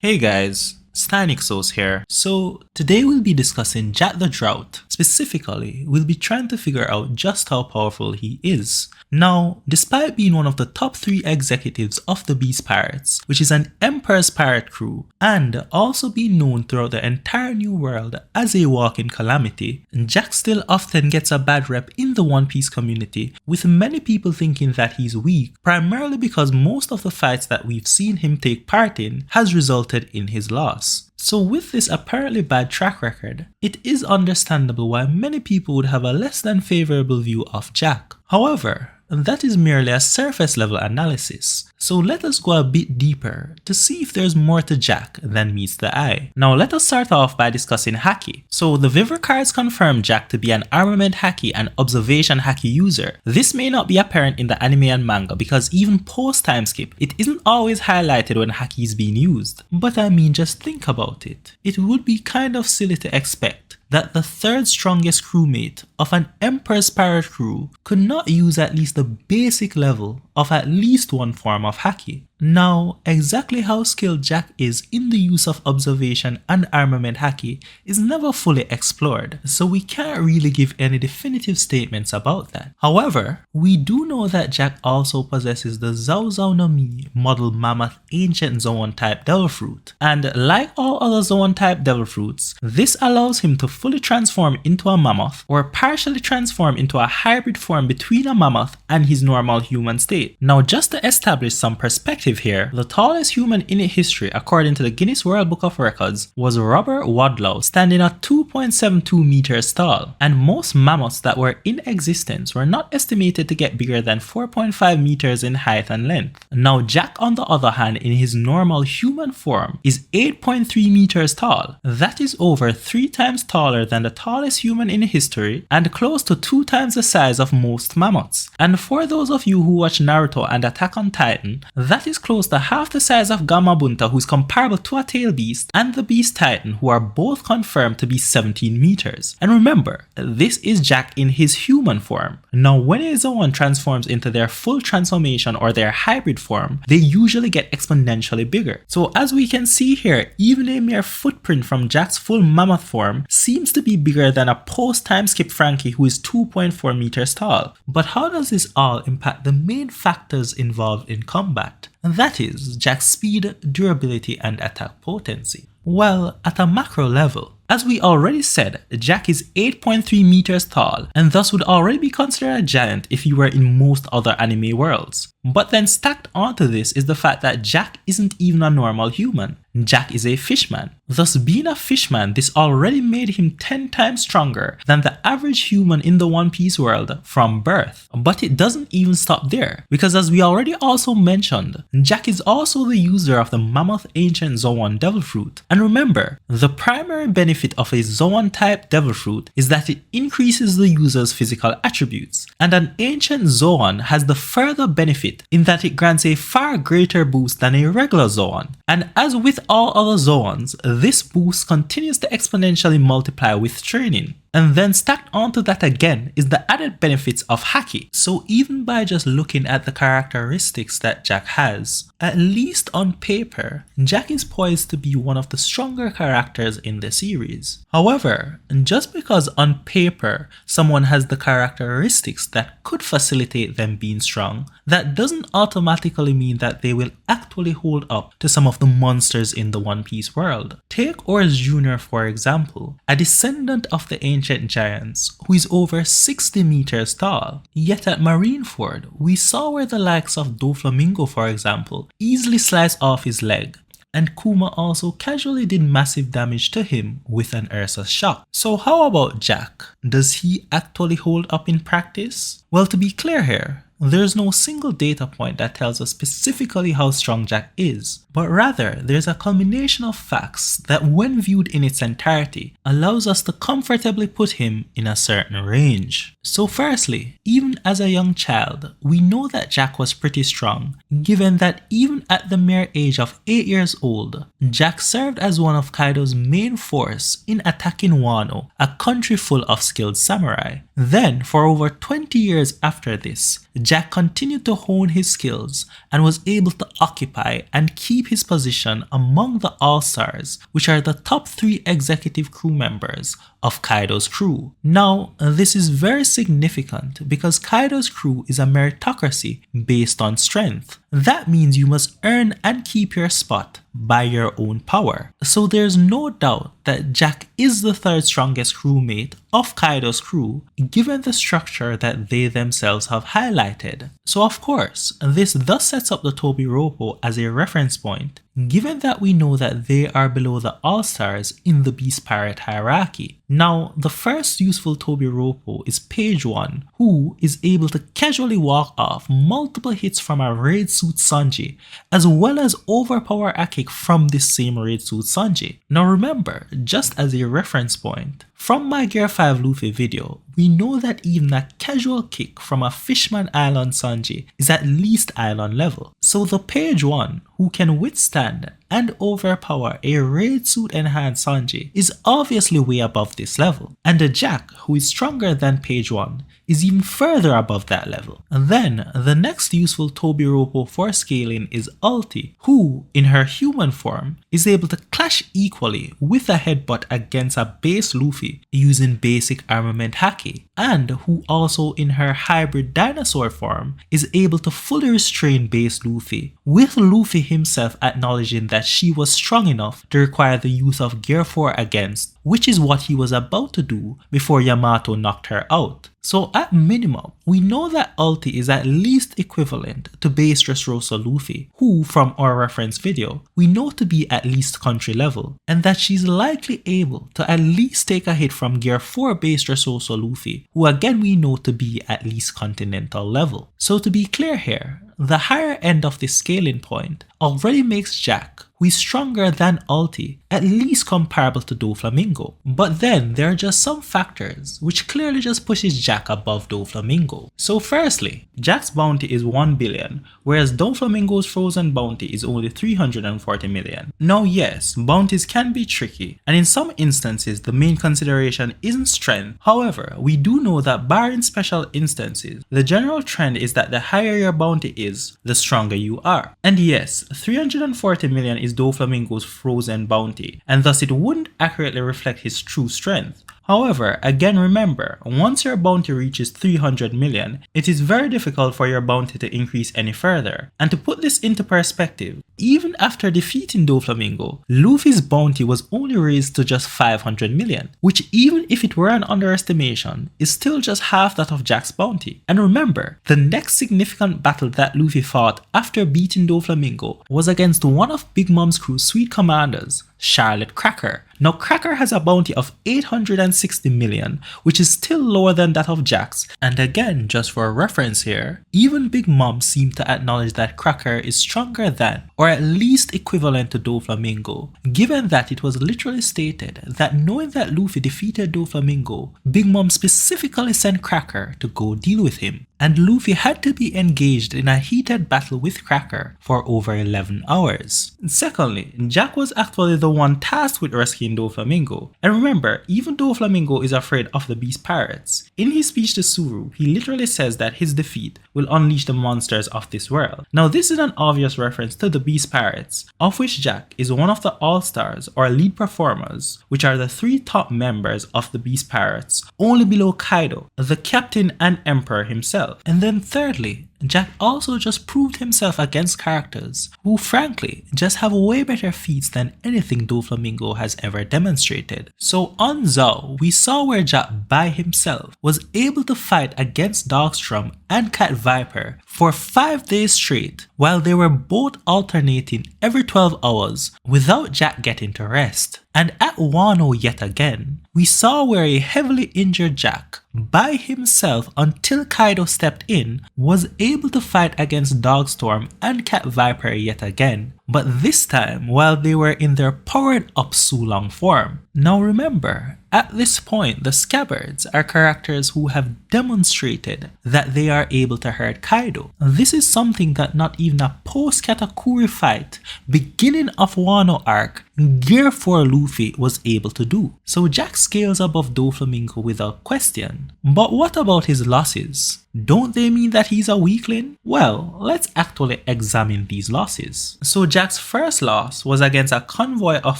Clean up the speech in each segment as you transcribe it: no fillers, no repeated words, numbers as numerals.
Hey guys, Steinixos here. So today we'll be discussing Jack the Drought. Specifically, we'll be trying to figure out just how powerful he is. Now, despite being one of the top 3 executives of the Beast Pirates, which is an Emperor's pirate crew, and also being known throughout the entire New World as a walking calamity, Jack still often gets a bad rep in the One Piece community, with many people thinking that he's weak, primarily because most of the fights that we've seen him take part in has resulted in his loss. So with this apparently bad track record, it is understandable why many people would have a less than favorable view of Jack. However, that is merely a surface level analysis, so let us go a bit deeper to see if there's more to Jack than meets the eye. Now let us start off by discussing Haki. So the Vivre cards confirm Jack to be an armament Haki and observation Haki user. This may not be apparent in the anime and manga because even post time skip, it isn't always highlighted when Haki is being used. But I mean, just think about it. It would be kind of silly to expect that the third strongest crewmate of an Emperor's pirate crew could not use at least the basic level of at least one form of Haki. Now, exactly how skilled Jack is in the use of observation and armament Haki is never fully explored, so we can't really give any definitive statements about that. However, we do know that Jack also possesses the Zao Zao no Mi model Mammoth Ancient Zoan type Devil Fruit, and like all other Zoan type Devil Fruits, this allows him to fully transform into a mammoth or partially transform into a hybrid form between a mammoth and his normal human state. Now, just to establish some perspective here, the tallest human in history according to the Guinness World Book of Records was Robert Wadlow, standing at 2.72 meters tall, and most mammoths that were in existence were not estimated to get bigger than 4.5 meters in height and length. Now Jack, on the other hand, in his normal human form is 8.3 meters tall. That is over 3 times taller than the tallest human in history and close to 2 times the size of most mammoths. And for those of you who watch Naruto and Attack on Titan, that is close to half the size of Gamabunta, who's comparable to a tail beast, and the Beast Titan, who are both confirmed to be 17 meters. And remember, this is Jack in his human form. Now when a Zoan transforms into their full transformation or their hybrid form, they usually get exponentially bigger. So as we can see here, even a mere footprint from Jack's full mammoth form seems to be bigger than a post-time skip Frankie, who is 2.4 meters tall. But how does this all impact the main factors involved in combat? And that is Jack's speed, durability, and attack potency. Well, at a macro level, as we already said, Jack is 8.3 meters tall and thus would already be considered a giant if he were in most other anime worlds. But then stacked onto this is the fact that Jack isn't even a normal human. Jack is a fishman. Thus, being a fishman, this already made him 10 times stronger than the average human in the One Piece world from birth. But it doesn't even stop there, because as we already also mentioned, Jack is also the user of the Mammoth Ancient Zoan Devil Fruit. And remember, the primary benefit of a Zoan type Devil Fruit is that it increases the user's physical attributes, and an Ancient Zoan has the further benefit in that it grants a far greater boost than a regular Zoan. And as with all other Zoans, this boost continues to exponentially multiply with training. And then stacked onto that again is the added benefits of Haki. So even by just looking at the characteristics that Jack has, at least on paper, Jack is poised to be one of the stronger characters in the series. However, just because on paper someone has the characteristics that could facilitate them being strong, that doesn't automatically mean that they will actually hold up to some of the monsters in the One Piece world. Take Oars Jr. for example, a descendant of the ancient giants who is over 60 meters tall. Yet at Marineford, we saw where the likes of Doflamingo, for example, easily slice off his leg, and Kuma also casually did massive damage to him with an Ursa shock. So how about Jack? Does he actually hold up in practice? Well, to be clear here, there's no single data point that tells us specifically how strong Jack is, but rather there's a culmination of facts that when viewed in its entirety allows us to comfortably put him in a certain range. So firstly, even as a young child, we know that Jack was pretty strong, given that even at the mere age of 8 years old, Jack served as one of Kaido's main force in attacking Wano, a country full of skilled samurai. Then, for over 20 years after this, Jack continued to hone his skills and was able to occupy and keep his position among the All-Stars, which are the top 3 executive crew members of Kaido's crew. Now, this is very significant because Kaido's crew is a meritocracy based on strength. That means you must earn and keep your spot by your own power. So there's no doubt that Jack is the 3rd strongest crewmate of Kaido's crew, given the structure that they themselves have highlighted. So of course, this thus sets up the Tobiropo as a reference point, given that we know that they are below the All-Stars in the Beast Pirate hierarchy. Now, the first useful Tobiropo is Page 1, who is able to casually walk off multiple hits from a Raid Suit Sanji, as well as overpower a kick from this same Raid Suit Sanji. Now remember, just as a reference point, from my Gear 5 Luffy video, we know that even a casual kick from a Fishman Island Sanji is at least island level. So the Page 1, who can withstand and overpower a Raid Suit enhanced Sanji, is obviously way above this level. And the Jack, who is stronger than Page 1, is even further above that level. And then, the next useful Tobiropo for scaling is Ulti, who, in her human form, is able to clash equally with a headbutt against a base Luffy using basic armament haki, and who also in her hybrid dinosaur form is able to fully restrain base Luffy, with Luffy himself acknowledging that she was strong enough to require the use of Gear 4 against, which is what he was about to do before Yamato knocked her out. So at minimum, we know that Ulti is at least equivalent to base Dressrosa Luffy, who from our reference video, we know to be at least country level, and that she's likely able to at least take a hit from Gear 4 base Dressrosa Luffy, who again we know to be at least continental level. So to be clear here, the higher end of this scaling point already makes Jack, who is stronger than Ulti, at least comparable to Doflamingo. But then there are just some factors which clearly just pushes Jack above Doflamingo. So firstly, Jack's bounty is 1 billion, whereas Doflamingo's frozen bounty is only 340 million. Now yes, bounties can be tricky, and in some instances the main consideration isn't strength. However, we do know that barring special instances, the general trend is that the higher your bounty is, the stronger you are. And yes, 340 million is Doflamingo's frozen bounty, and thus it wouldn't accurately reflect his true strength. However, again remember, once your bounty reaches 300 million, it is very difficult for your bounty to increase any further. And to put this into perspective, even after defeating Doflamingo, Luffy's bounty was only raised to just 500 million, which even if it were an underestimation, is still just half that of Jack's bounty. And remember, the next significant battle that Luffy fought after beating Doflamingo was against one of Big Mom's crew's sweet commanders, Charlotte Cracker. Now Cracker has a bounty of 860 million, which is still lower than that of Jack's, and again just for reference here, even Big Mom seemed to acknowledge that Cracker is stronger than, or at least equivalent to Doflamingo, given that it was literally stated that knowing that Luffy defeated Doflamingo, Big Mom specifically sent Cracker to go deal with him. And Luffy had to be engaged in a heated battle with Cracker for over 11 hours. Secondly, Jack was actually the one tasked with rescuing Doflamingo. And remember, even Doflamingo is afraid of the Beast Pirates. In his speech to Suru, he literally says that his defeat will unleash the monsters of this world. Now this is an obvious reference to the Beast Pirates, of which Jack is one of the All-Stars or lead performers, which are the 3 top members of the Beast Pirates, only below Kaido, the captain and emperor himself. And then thirdly, Jack also just proved himself against characters who frankly just have way better feats than anything Doflamingo has ever demonstrated. So on Zou, we saw where Jack by himself was able to fight against Dogstrom and Cat Viper for 5 days straight, while they were both alternating every 12 hours without Jack getting to rest. And at Wano yet again, we saw where a heavily injured Jack, by himself until Kaido stepped in, was able to fight against Dogstorm and Cat Viper yet again, but this time while they were in their powered up Sulong form. Now remember, at this point the Scabbards are characters who have demonstrated that they are able to hurt Kaido. This is something that not even a post-Katakuri fight beginning of Wano arc Gear 4 Luffy was able to do. So Jack scales above Doflamingo without question. But what about his losses? Don't they mean that he's a weakling? Well, let's actually examine these losses. So Jack's first loss was against a convoy of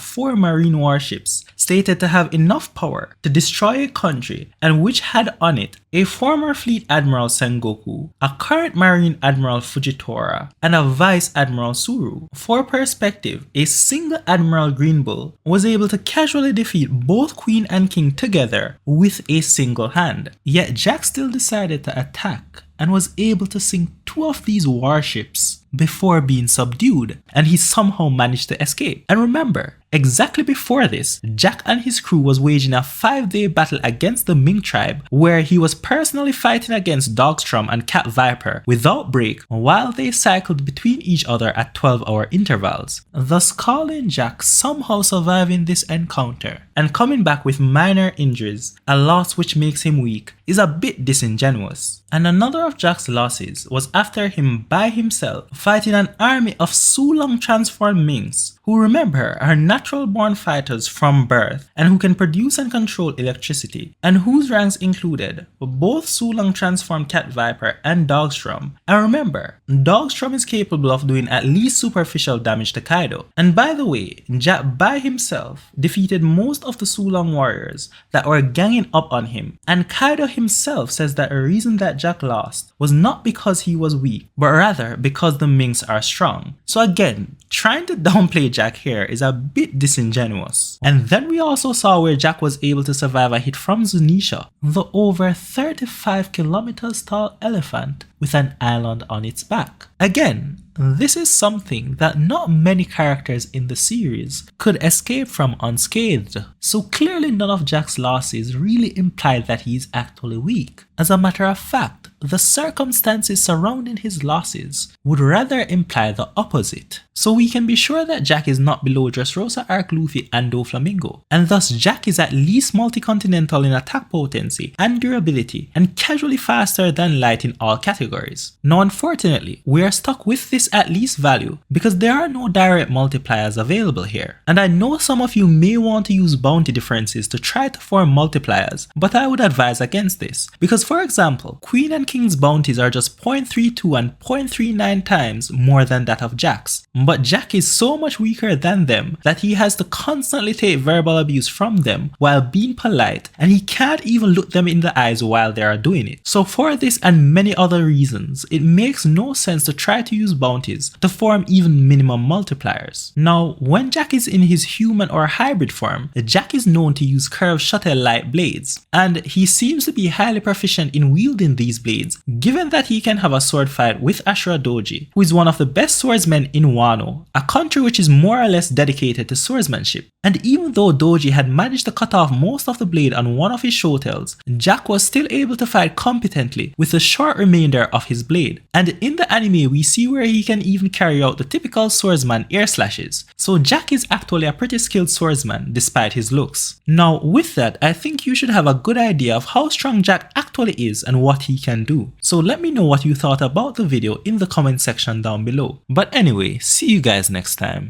4 marine warships stated to have enough power to destroy a country and which had on it a former Fleet Admiral Sengoku, a current Marine Admiral Fujitora, and a Vice Admiral Suru. For perspective, a single Admiral Green Bull was able to casually defeat both Queen and King together with a single hand. Yet Jack still decided to attack and was able to sink 2 of these warships before being subdued, and he somehow managed to escape. And remember, exactly before this, Jack and his crew was waging a 5-day battle against the Ming tribe where he was personally fighting against Dogstrom and Cat Viper without break while they cycled between each other at 12-hour intervals, thus calling Jack somehow surviving this encounter and coming back with minor injuries, a loss which makes him weak, is a bit disingenuous. And another of Jack's losses was after him by himself fighting an army of Sulong transformed Mings, who remember are natural born fighters from birth and who can produce and control electricity, and whose ranks included both Sulong transformed Cat Viper and Dogstrom. And remember, Dogstrom is capable of doing at least superficial damage to Kaido. And by the way, Jack by himself defeated most of the Sulong warriors that were ganging up on him, and Kaido himself says that the reason that Jack lost was not because he was weak, but rather because the Mings are strong. So again, trying to downplay Jack here is a bit disingenuous. And then we also saw where Jack was able to survive a hit from Zunisha, the over 35 kilometers tall elephant with an island on its back. Again, this is something that not many characters in the series could escape from unscathed, so clearly none of Jack's losses really imply that he is actually weak. As a matter of fact, the circumstances surrounding his losses would rather imply the opposite. So we can be sure that Jack is not below Dressrosa Arc Luffy and Doflamingo, and thus Jack is at least multi-continental in attack potency and durability, and casually faster than Light in all categories. Now unfortunately, we are stuck with this at least value because there are no direct multipliers available here. And I know some of you may want to use bounty differences to try to form multipliers, but I would advise against this, because for example, Queen and King's bounties are just 0.32 and 0.39 times more than that of Jack's. But Jack is so much weaker than them that he has to constantly take verbal abuse from them while being polite, and he can't even look them in the eyes while they are doing it. So for this and many other reasons, it makes no sense to try to use bounties to form even minimum multipliers. Now, when Jack is in his human or hybrid form, Jack is known to use curved shuttle light blades, and he seems to be highly proficient in wielding these blades, given that he can have a sword fight with Ashura Doji, who is one of the best swordsmen in Wano, a country which is more or less dedicated to swordsmanship. And even though Doji had managed to cut off most of the blade on one of his showtails, Jack was still able to fight competently with the short remainder of his blade. And in the anime we see where he can even carry out the typical swordsman air slashes. So Jack is actually a pretty skilled swordsman despite his looks. Now with that, I think you should have a good idea of how strong Jack actually is and what he can do. So let me know what you thought about the video in the comment section down below. But anyway, see you guys next time.